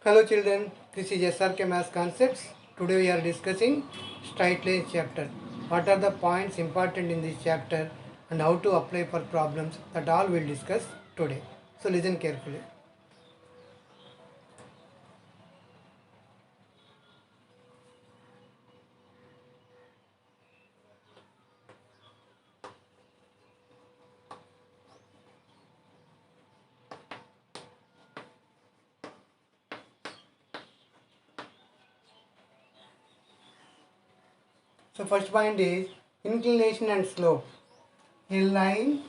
Hello children, this is SRK Maths Concepts. Today we are discussing straight lines chapter. What are the points important in this chapter and how to apply for problems, that all we will discuss today. So listen carefully. So first point is inclination and slope. A line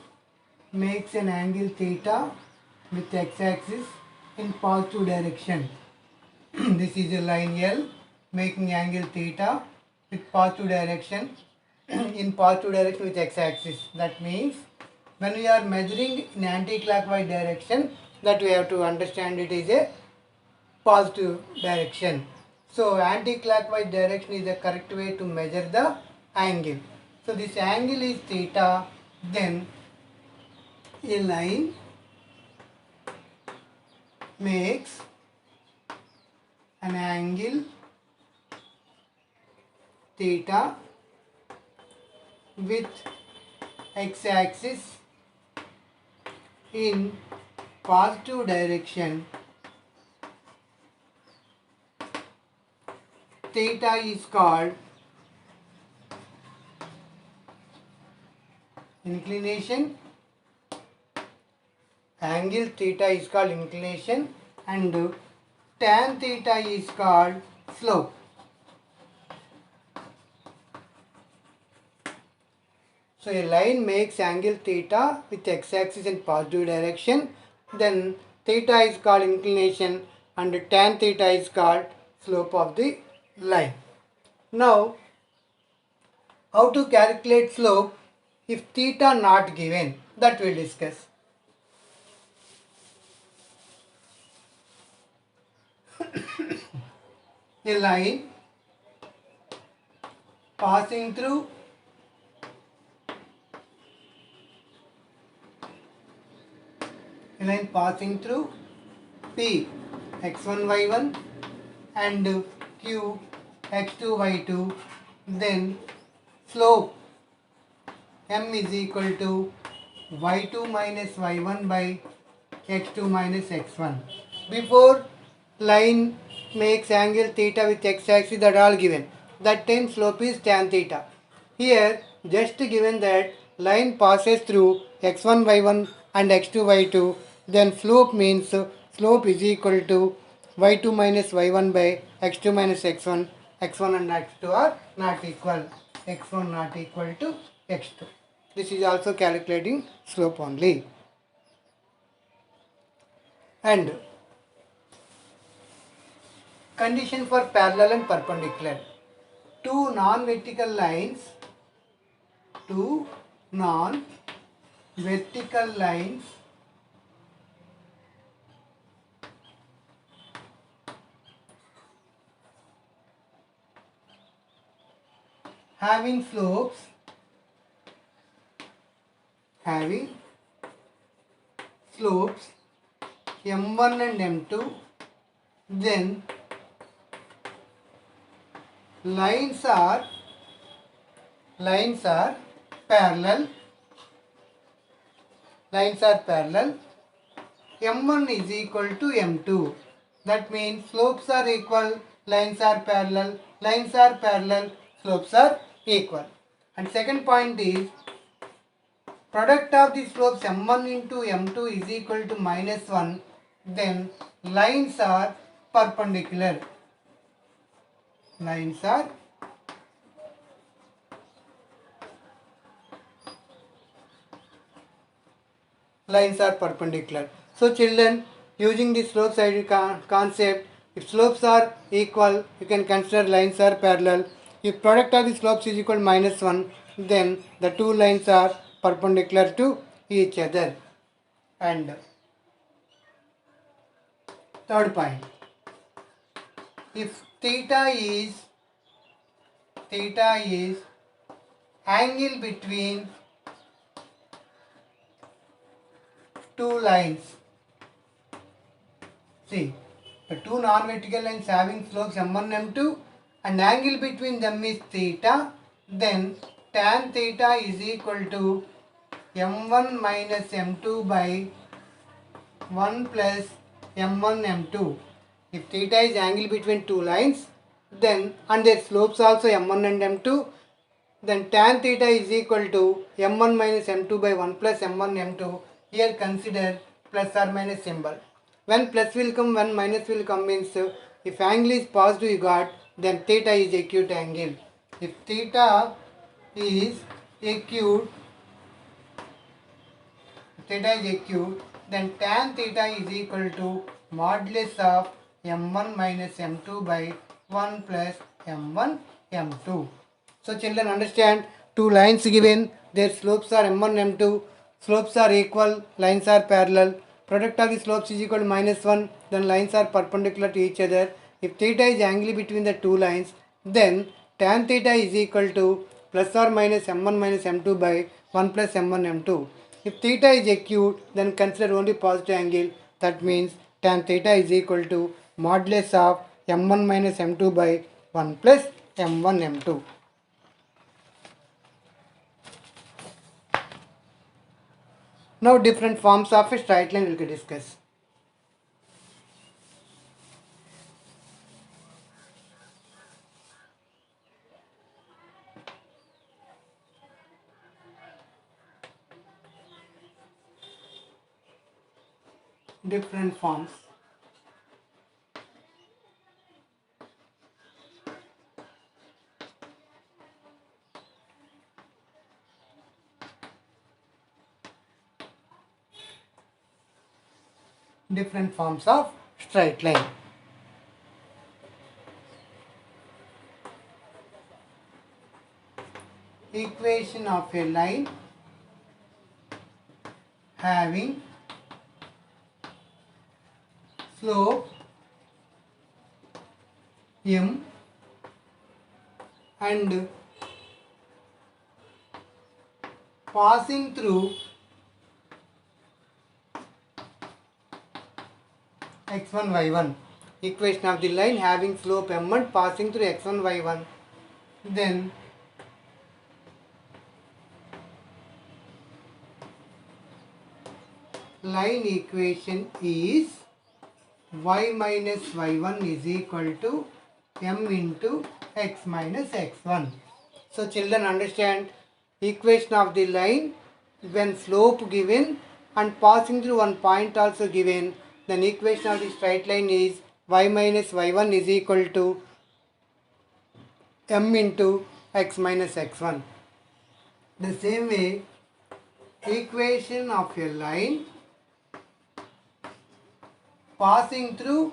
makes an angle theta with x-axis in positive direction. This is a line L making angle theta with positive direction in positive direction with x-axis. That means when we are measuring in anti-clockwise direction, that we have to understand it is a positive direction. So anti-clockwise direction is the correct way to measure the angle. So this angle is theta, then a line makes an angle theta with x-axis in positive direction. Theta is called inclination. Angle theta is called inclination and tan theta is called slope. So a line makes angle theta with x-axis in positive direction, then theta is called inclination and tan theta is called slope of the line. Now, how to calculate slope if theta not given, that we'll discuss. A line passing through P x1 y1 and Q x2 y2, then slope m is equal to y2 minus y1 by x2 minus x1. Before line makes angle theta with x-axis, that all given. That time slope is tan theta. Here just given that line passes through x1 y1 and x2 y2, then slope means slope is equal to y2 minus y1 by x2 minus x1. x1 and x2 are not equal. x1 not equal to x2. This is also calculating slope only. And condition for parallel and perpendicular. Two non-vertical lines having slopes m1 and m2, then lines are parallel. M1 is equal to m2. That means slopes are equal, lines are parallel, slopes are equal. And second point is product of the slopes m1 into m2 is equal to minus 1, then lines are perpendicular. Lines are perpendicular. So children, using the slope side concept, if slopes are equal, you can consider lines are parallel. If product of the slopes is equal to minus 1, then the two lines are perpendicular to each other. And third point, if theta is angle between two lines, see, The two non-vertical lines having slopes m1, m2 and angle between them is theta, then tan theta is equal to m1 minus m2 by 1 plus m1 m2. If theta is angle between two lines, then and their slopes also m1 and m2, then tan theta is equal to m1 minus m2 by 1 plus m1 m2. Here consider plus or minus symbol. When plus will come, when minus will come means if angle is positive you got, then theta is acute angle. If theta is acute, then tan theta is equal to modulus of m1 minus m2 by 1 plus m1 m2. So children understand, two lines given, their slopes are m1 m2, slopes are equal, lines are parallel, product of the slopes is equal to minus 1, then lines are perpendicular to each other. If theta is angle between the two lines, then tan theta is equal to plus or minus m1 minus m2 by 1 plus m1 m2. If theta is acute, then consider only positive angle. That means tan theta is equal to modulus of m1 minus m2 by 1 plus m1 m2. Now different forms of a straight line we will discuss. Different forms. Different forms of straight line. Equation of a line having slope m and passing through x1 y1. Equation of the line having slope m1 passing through x1 y1. Then line equation is y minus y1 is equal to m into x minus x1. So children understand, equation of the line when slope given and passing through one point also given, then equation of the straight line is y minus y1 is equal to m into x minus x1. The same way, equation of a line passing through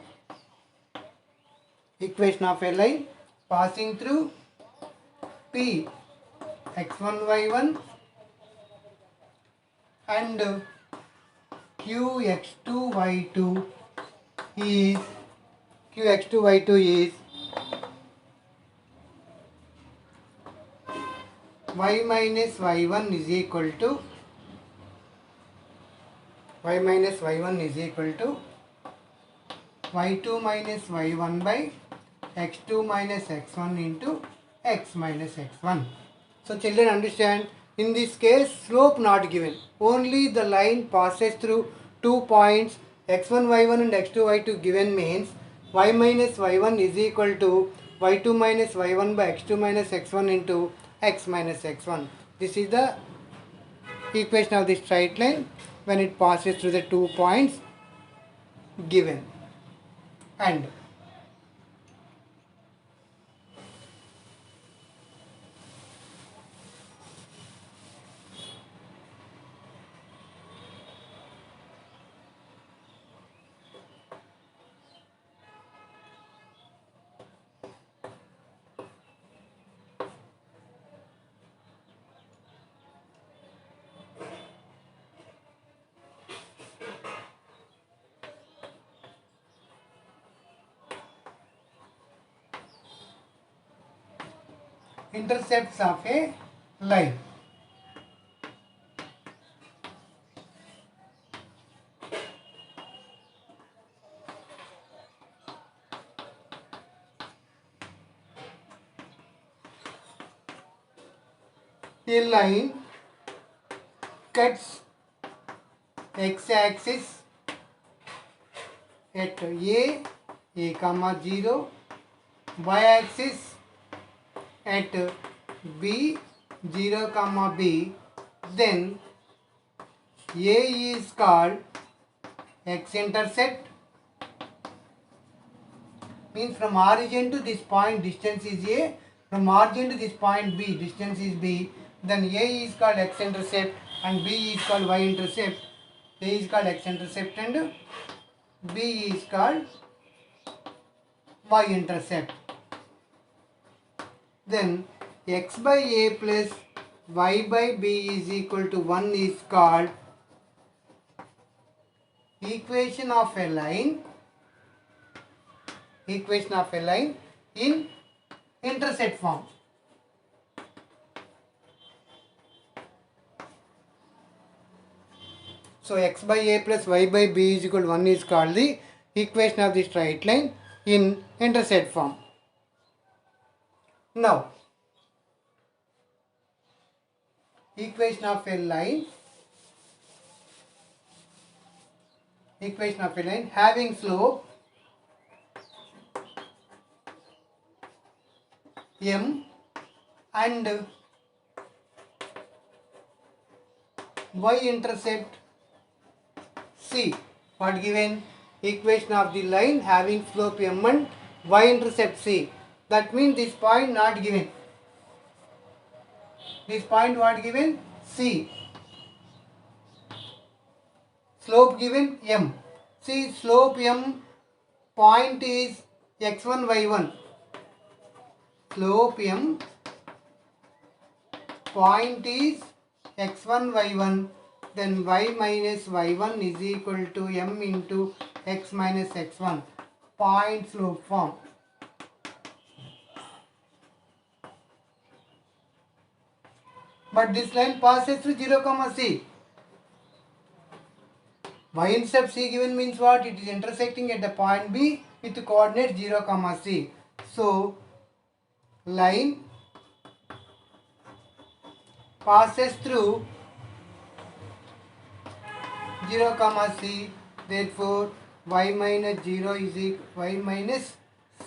P x1 y1 and q x2 y2 is y minus y1 is equal to y2 minus y1 by x2 minus x1 into x minus x1. So children understand, in this case slope not given, only the line passes through 2 points x1 y1 and x2 y2 given means y minus y1 is equal to y2 minus y1 by x2 minus x1 into x minus x1. This is the equation of the straight line when it passes through the 2 points given. And intercepts of a line. A line cuts x-axis at a comma 0, y-axis at b, 0 comma b, then A is called x-intercept, means from origin to this point distance is A, from origin to this point B distance is B, then A is called x-intercept and B is called y-intercept. A is called x-intercept and B is called y-intercept. Then x by A plus y by B is equal to 1 is called equation of a line in intercept form. So x by A plus y by B is equal to 1 is called the equation of the straight line in intercept form. Now, equation of a line having slope m and y-intercept c. What given? Equation of the line having slope m and y-intercept c. That means this point not given. This point what given? C. Slope given m. See, slope m point is x1 y1. Slope m point is x1 y1, then y minus y1 is equal to m into x minus x1, point slope form. But this line passes through 0 comma c. Y-intercept c given means what? It is intersecting at the point B with the coordinate 0 comma c. So line passes through 0 comma c, therefore y minus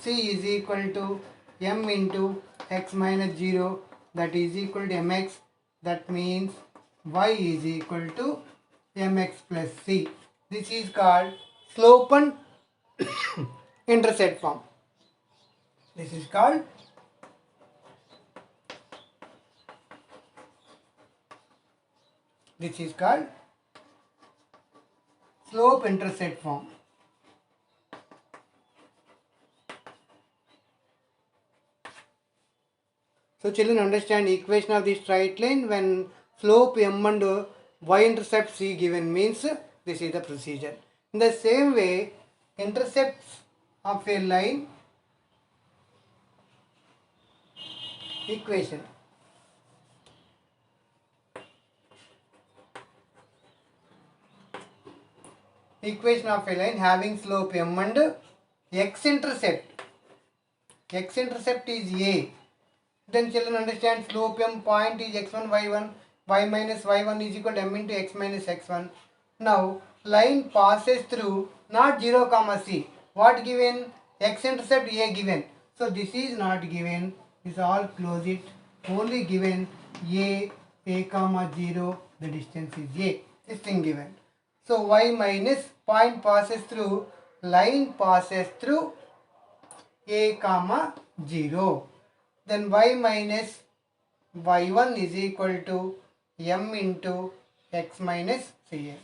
c is equal to m into x minus 0, that is equal to mx. That means y is equal to mx plus c. This is called slope and intercept form. This is called slope intercept form. So children, understand equation of the straight line when slope m and y-intercept c given means this is the procedure. In the same way, intercepts of a line equation. Equation of a line having slope m and x-intercept. X-intercept is A. Then children, understand slope m point is x1 y1, y minus y1 is equal to m into x minus x1. Now line passes through not 0 comma c. What given? X-intercept A given. So this is not given. This all close it. Only given a comma 0. The distance is a. This thing given. So y minus point passes through, line passes through a comma 0. Then y minus y1 is equal to m into x minus ca.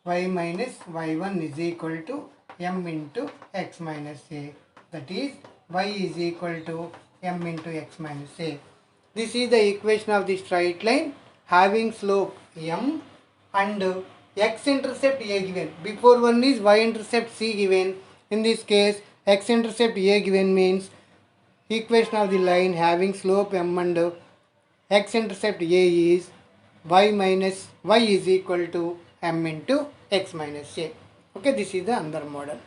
Y minus y1 is equal to m into x minus a. That is y is equal to m into x minus a. This is the equation of the straight line having slope m and x-intercept a given. Before one is y-intercept c given. In this case, x-intercept a given means equation of the line having slope m and x-intercept a is y minus y is equal to m into x minus a. Okay, this is the another model.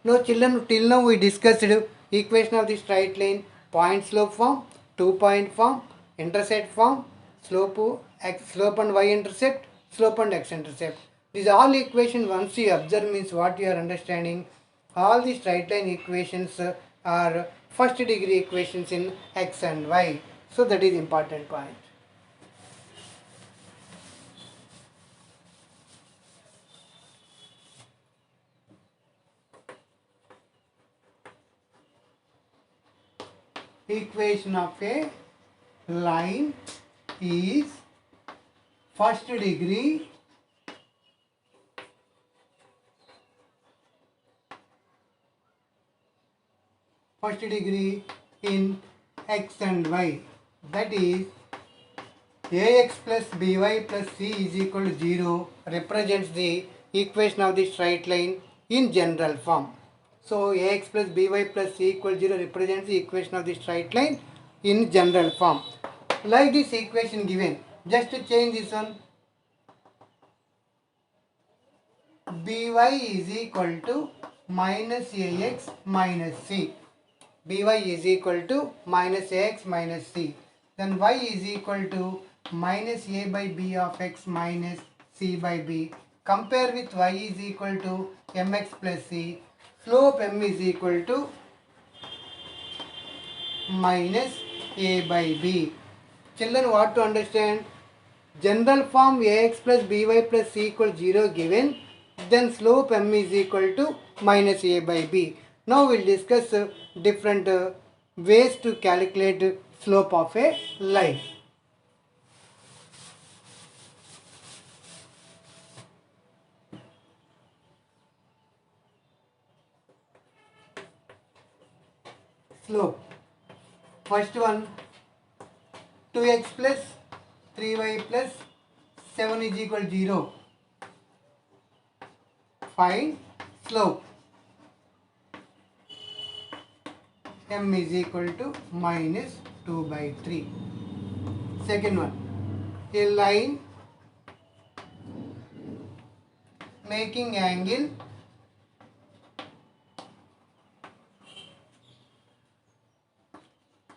Now children, till now we discussed equation of the straight line, point slope form, 2-point form, intercept form, slope and y-intercept, slope and x-intercept. These all equations once you observe means what you are understanding. All the straight line equations are first degree equations in x and y. So that is important point. Equation of a line is first degree in x and y. That is ax plus by plus c is equal to 0 represents the equation of the straight line in general form. So ax plus by plus c equal to 0 represents the equation of the straight line in general form. Like this equation given, just to change this one, by is equal to minus ax minus c. By is equal to minus ax minus c. Then y is equal to minus a by b of x minus c by b. Compare with y is equal to mx plus c. Slope m is equal to minus a by b. Children, what to understand? General form ax plus by plus c equal 0 given, then slope m is equal to minus a by b. Now we will discuss different ways to calculate slope of a line. Slope. First one, 2x plus 3y plus 7 is equal to 0. Find slope. M is equal to minus 2 by 3. Second one, a line making angle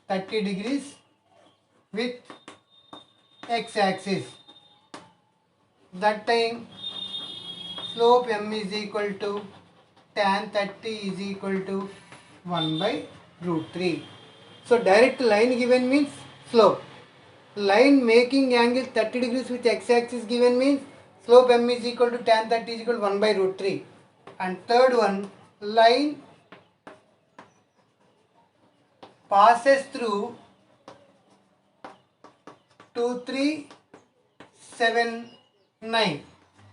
30 degrees with x-axis. That time slope m is equal to tan 30 is equal to 1 by root 3. So direct line given means slope. Line making angle 30 degrees with x-axis given means slope m is equal to tan 30 is equal to 1 by root 3. And third one, line passes through 2, 3, 7, 9.